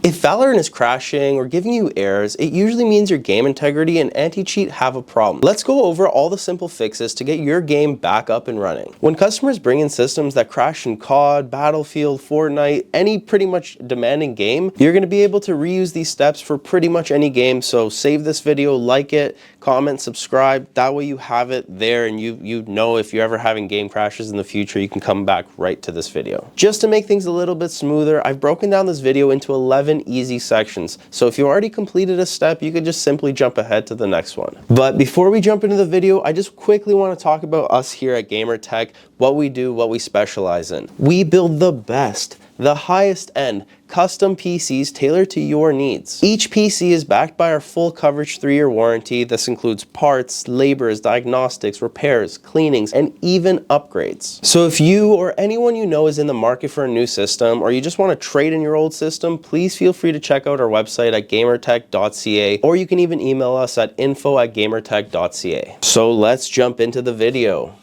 If Valorant is crashing or giving you errors, it usually means your game integrity and anti-cheat have a problem. Let's go over all the simple fixes to get your game back up and running. When customers bring in systems that crash in COD, Battlefield, Fortnite, any pretty much demanding game, you're going to be able to reuse these steps for pretty much any game. So save this video, like it, comment, subscribe. That way you have it there and you know if you're ever having game crashes in the future, you can come back right to this video. Just to make things a little bit smoother, I've broken down this video into 11 easy sections. So if you already completed a step, you could just simply jump ahead to the next one. But before we jump into the video, I just quickly want to talk about us here at GamerTech, what we do, what we specialize in. We build the best, the highest end, custom PCs tailored to your needs. Each PC is backed by our full coverage 3-year warranty. This includes parts, labors, diagnostics, repairs, cleanings, and even upgrades. So if you or anyone you know is in the market for a new system, or you just want to trade in your old system, please feel free to check out our website at gamertech.ca, or you can even email us at info@gamertech.ca. So let's jump into the video.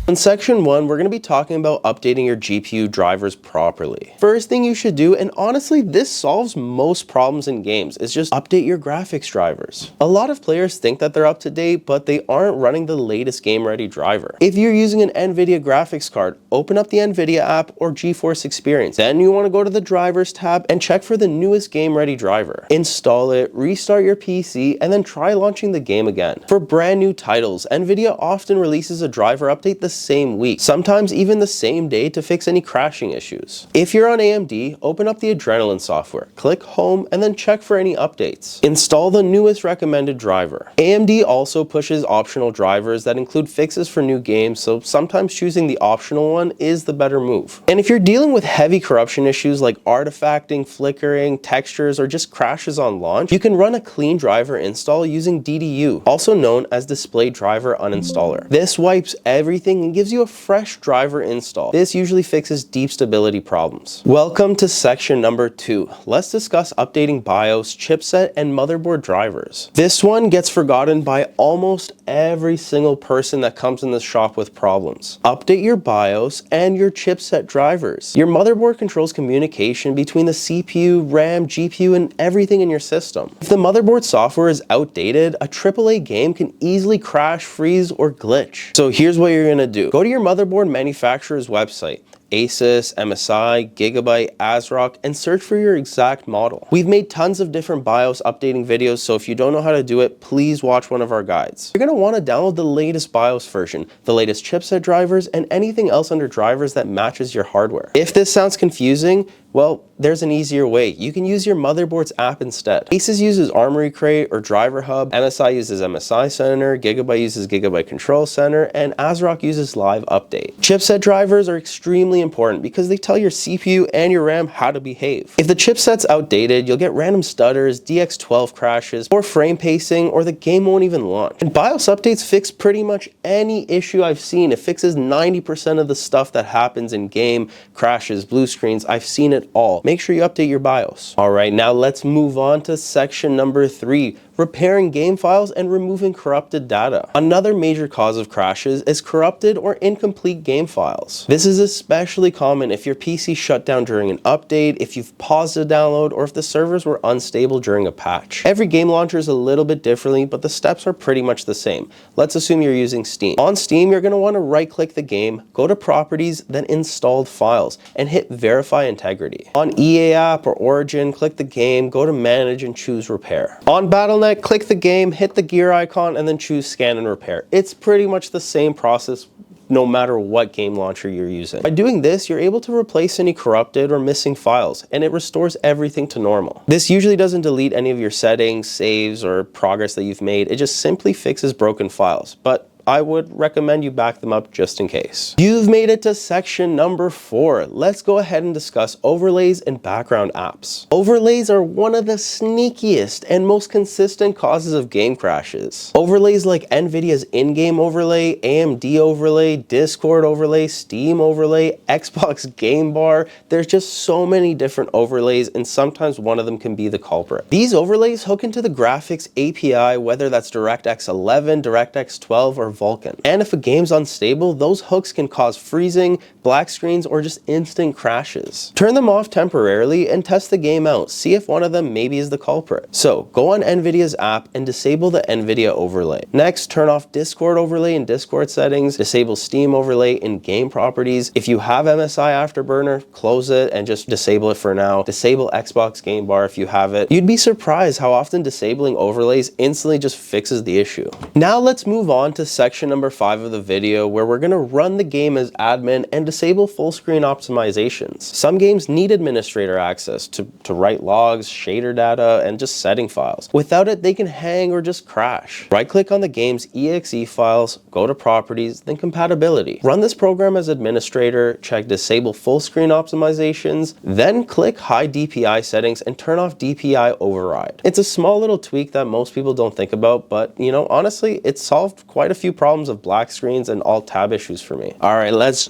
In section 1, we're going to be talking about updating your GPU drivers properly. First thing you should do, and honestly this solves most problems in games, is just update your graphics drivers. A lot of players think that they're up to date, but they aren't running the latest game ready driver. If you're using an NVIDIA graphics card, open up the NVIDIA app or GeForce Experience. Then you want to go to the drivers tab and check for the newest game ready driver. Install it, restart your PC, and then try launching the game again. For brand new titles, NVIDIA often releases a driver update the same week, sometimes even the same day, to fix any crashing issues. If you're on AMD, open up the Adrenaline software, click Home, and then check for any updates. Install the newest recommended driver. AMD also pushes optional drivers that include fixes for new games, so sometimes choosing the optional one is the better move. And if you're dealing with heavy corruption issues like artifacting, flickering, textures, or just crashes on launch, you can run a clean driver install using DDU, also known as Display Driver Uninstaller. This wipes everything and gives you a fresh driver install. This usually fixes deep stability problems. Welcome to section number 2. Let's discuss updating BIOS, chipset, and motherboard drivers. This one gets forgotten by almost every single person that comes in this shop with problems. Update your BIOS and your chipset drivers. Your motherboard controls communication between the CPU, RAM, GPU, and everything in your system. If the motherboard software is outdated, a AAA game can easily crash, freeze, or glitch. So here's what you're going to do. Go to your motherboard manufacturer's website, Asus, MSI, Gigabyte, ASRock, and search for your exact model. We've made tons of different BIOS updating videos, so if you don't know how to do it, please watch one of our guides. You're going to want to download the latest BIOS version, the latest chipset drivers, and anything else under drivers that matches your hardware. If this sounds confusing, well, there's an easier way. You can use your motherboard's app instead. Asus uses Armory Crate or Driver Hub, MSI uses MSI Center, Gigabyte uses Gigabyte Control Center, and ASRock uses Live Update. Chipset drivers are extremely important because they tell your CPU and your RAM how to behave. If the chipset's outdated, you'll get random stutters, DX12 crashes, or frame pacing, or the game won't even launch. And BIOS updates fix pretty much any issue I've seen. It fixes 90% of the stuff that happens in game, crashes, blue screens. I've seen it all. Make sure you update your BIOS. Alright, now let's move on to section number 3. Repairing game files and removing corrupted data. Another major cause of crashes is corrupted or incomplete game files. This is especially common if your PC shut down during an update, if you've paused a download, or if the servers were unstable during a patch. Every game launcher is a little bit differently, but the steps are pretty much the same. Let's assume you're using Steam. On Steam, you're going to want to right-click the game, go to Properties, then Installed Files, and hit Verify Integrity. On EA App or Origin, click the game, go to Manage, and choose Repair. On Battle.net, click the game, hit the gear icon, and then choose Scan and Repair. It's pretty much the same process no matter what game launcher you're using. By doing this, you're able to replace any corrupted or missing files, and it restores everything to normal. This usually doesn't delete any of your settings, saves, or progress that you've made. It just simply fixes broken files, but I would recommend you back them up just in case. You've made it to section number 4. Let's go ahead and discuss overlays and background apps. Overlays are one of the sneakiest and most consistent causes of game crashes. Overlays like NVIDIA's in-game overlay, AMD overlay, Discord overlay, Steam overlay, Xbox Game Bar. There's just so many different overlays, and sometimes one of them can be the culprit. These overlays hook into the graphics API, whether that's DirectX 11, DirectX 12, or Vulkan. And if a game's unstable, those hooks can cause freezing, black screens, or just instant crashes. Turn them off temporarily and test the game out. See if one of them maybe is the culprit. So go on NVIDIA's app and disable the NVIDIA overlay. Next, turn off Discord overlay in Discord settings, disable Steam overlay in game properties. If you have MSI Afterburner, close it and just disable it for now. Disable Xbox Game Bar if you have it. You'd be surprised how often disabling overlays instantly just fixes the issue. Now let's move on to section number 5 of the video, where we're gonna run the game as admin and disable full screen optimizations. Some games need administrator access to write logs, shader data, and just setting files. Without it, they can hang or just crash. Right click on the game's exe files, go to properties, then compatibility. Run this program as administrator, check disable full screen optimizations, then click high DPI settings and turn off DPI override. It's a small little tweak that most people don't think about, but you know, honestly, it solved quite a few problems of black screens and alt tab issues for me. All right, let's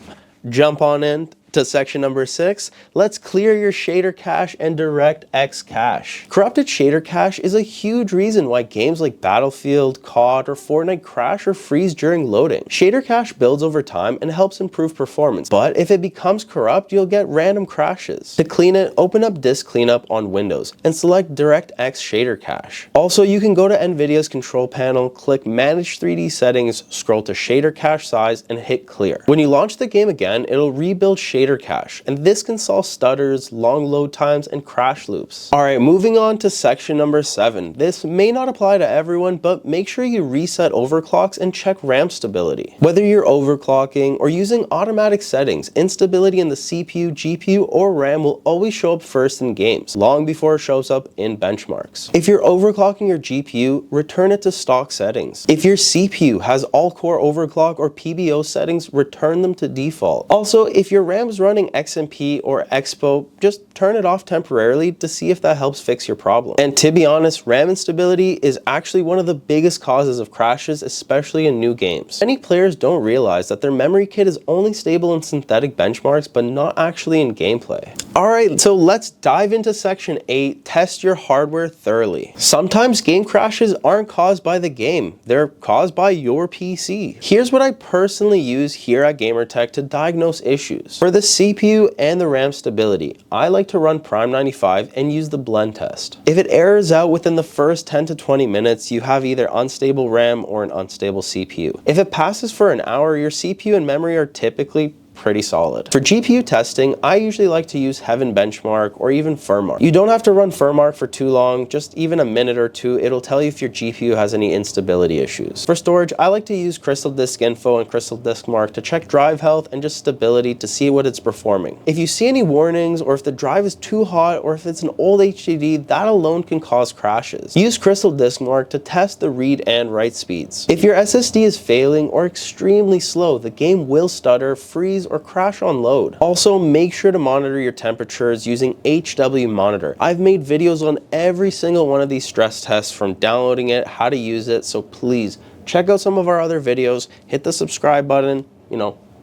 jump on in to section number 6. Let's clear your shader cache and DirectX cache. Corrupted shader cache is a huge reason why games like Battlefield, COD, or Fortnite crash or freeze during loading. Shader cache builds over time and helps improve performance, but if it becomes corrupt, you'll get random crashes. To clean it, open up Disk Cleanup on Windows and select DirectX shader cache. Also, you can go to NVIDIA's control panel, click Manage 3D Settings, scroll to shader cache size, and hit clear. When you launch the game again, it'll rebuild shader cache, and this can solve stutters, long load times, and crash loops. Alright, moving on to section number 7. This may not apply to everyone, but make sure you reset overclocks and check RAM stability. Whether you're overclocking or using automatic settings, instability in the CPU, GPU, or RAM will always show up first in games, long before it shows up in benchmarks. If you're overclocking your GPU, return it to stock settings. If your CPU has all-core overclock or PBO settings, return them to default. Also, if your RAM is running XMP or Expo, just turn it off temporarily to see if that helps fix your problem. And to be honest, RAM instability is actually one of the biggest causes of crashes, especially in new games. Many players don't realize that their memory kit is only stable in synthetic benchmarks, but not actually in gameplay. Alright, so let's dive into section 8, test your hardware thoroughly. Sometimes game crashes aren't caused by the game, they're caused by your PC. Here's what I personally use here at GamerTech to diagnose issues. For the CPU and the RAM stability, I like to run Prime 95 and use the blend test. If it errors out within the first 10 to 20 minutes, you have either unstable RAM or an unstable CPU. If it passes for an hour, your CPU and memory are typically pretty solid. For GPU testing, I usually like to use Heaven Benchmark or even Firmark. You don't have to run Firmark for too long, just even a minute or two. It'll tell you if your GPU has any instability issues. For storage, I like to use Crystal Disk Info and Crystal Disk Mark to check drive health and just stability to see what it's performing. If you see any warnings, or if the drive is too hot, or if it's an old HDD, that alone can cause crashes. Use Crystal Disk Mark to test the read and write speeds. If your SSD is failing or extremely slow, the game will stutter, freeze, or crash on load. Also, make sure to monitor your temperatures using HW Monitor. I've made videos on every single one of these stress tests, from downloading it, how to use it, so please check out some of our other videos, hit the subscribe button,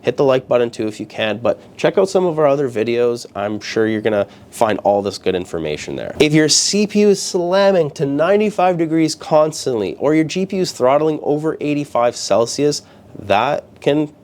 hit the like button too if you can, but check out some of our other videos. I'm sure you're gonna find all this good information there. If your CPU is slamming to 95 degrees constantly, or your GPU is throttling over 85 Celsius, that can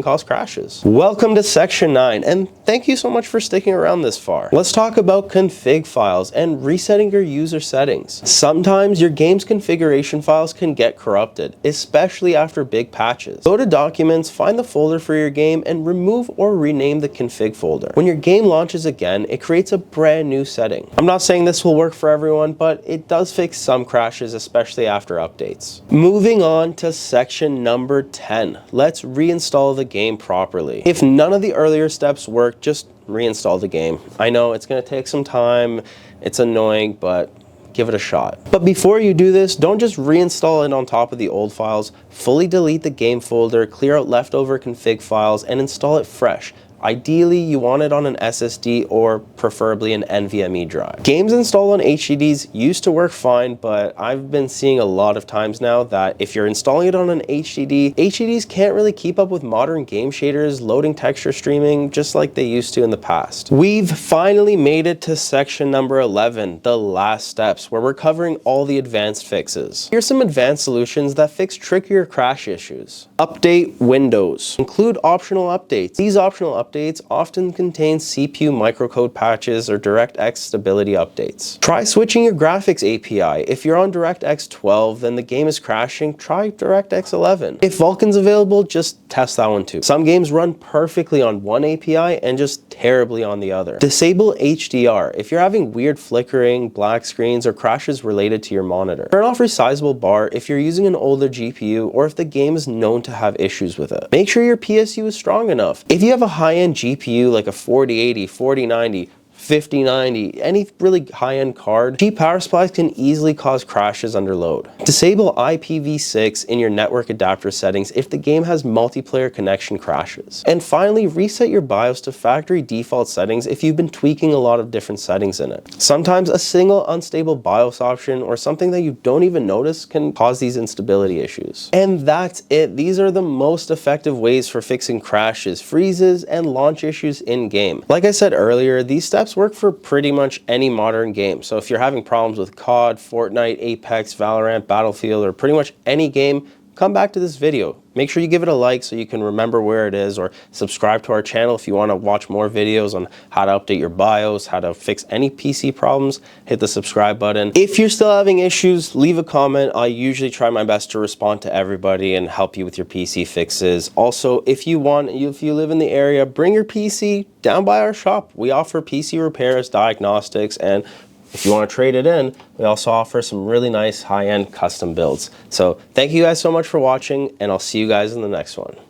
cause crashes. Welcome to section 9, and thank you so much for sticking around this far. Let's talk about config files and resetting your user settings. Sometimes your game's configuration files can get corrupted, especially after big patches. Go to Documents, find the folder for your game, and remove or rename the config folder. When your game launches again, it creates a brand new setting. I'm not saying this will work for everyone, but it does fix some crashes, especially after updates. Moving on to section number 10. Let's reinstall the game properly. If none of the earlier steps work, just reinstall the game. I know it's going to take some time, it's annoying, but give it a shot. But before you do this, don't just reinstall it on top of the old files. Fully delete the game folder, clear out leftover config files, and install it fresh. Ideally, you want it on an SSD or preferably an NVMe drive. Games installed on HDDs used to work fine, but I've been seeing a lot of times now that if you're installing it on an HDD, HDDs can't really keep up with modern game shaders, loading texture streaming, just like they used to in the past. We've finally made it to section number 11, the last steps, where we're covering all the advanced fixes. Here's some advanced solutions that fix trickier crash issues. Update Windows. Include optional updates. These optional updates often contain CPU microcode patches or DirectX stability updates. Try switching your graphics API. If you're on DirectX 12, then the game is crashing, try DirectX 11. If Vulkan's available, just test that one too. Some games run perfectly on one API and just terribly on the other. Disable HDR. If you're having weird flickering, black screens, or crashes related to your monitor. Turn off resizable bar if you're using an older GPU or if the game is known to have issues with it. Make sure your PSU is strong enough. If you have a high-end GPU like a 4080, 4090, 5090, any really high-end card, cheap power supplies can easily cause crashes under load. Disable IPv6 in your network adapter settings if the game has multiplayer connection crashes. And finally, reset your BIOS to factory default settings if you've been tweaking a lot of different settings in it. Sometimes a single unstable BIOS option or something that you don't even notice can cause these instability issues. And that's it. These are the most effective ways for fixing crashes, freezes, and launch issues in-game. Like I said earlier, these steps work for pretty much any modern game. So if you're having problems with COD, Fortnite, Apex, Valorant, Battlefield, or pretty much any game, come back to this video. Make sure you give it a like so you can remember where it is, or subscribe to our channel if you want to watch more videos on how to update your BIOS, how to fix any PC problems. Hit the subscribe button. If you're still having issues, leave a comment. I usually try my best to respond to everybody and help you with your PC fixes. Also, if you live in the area, bring your PC down by our shop. We offer PC repairs, diagnostics, and if you want to trade it in, we also offer some really nice high-end custom builds. So thank you guys so much for watching, and I'll see you guys in the next one.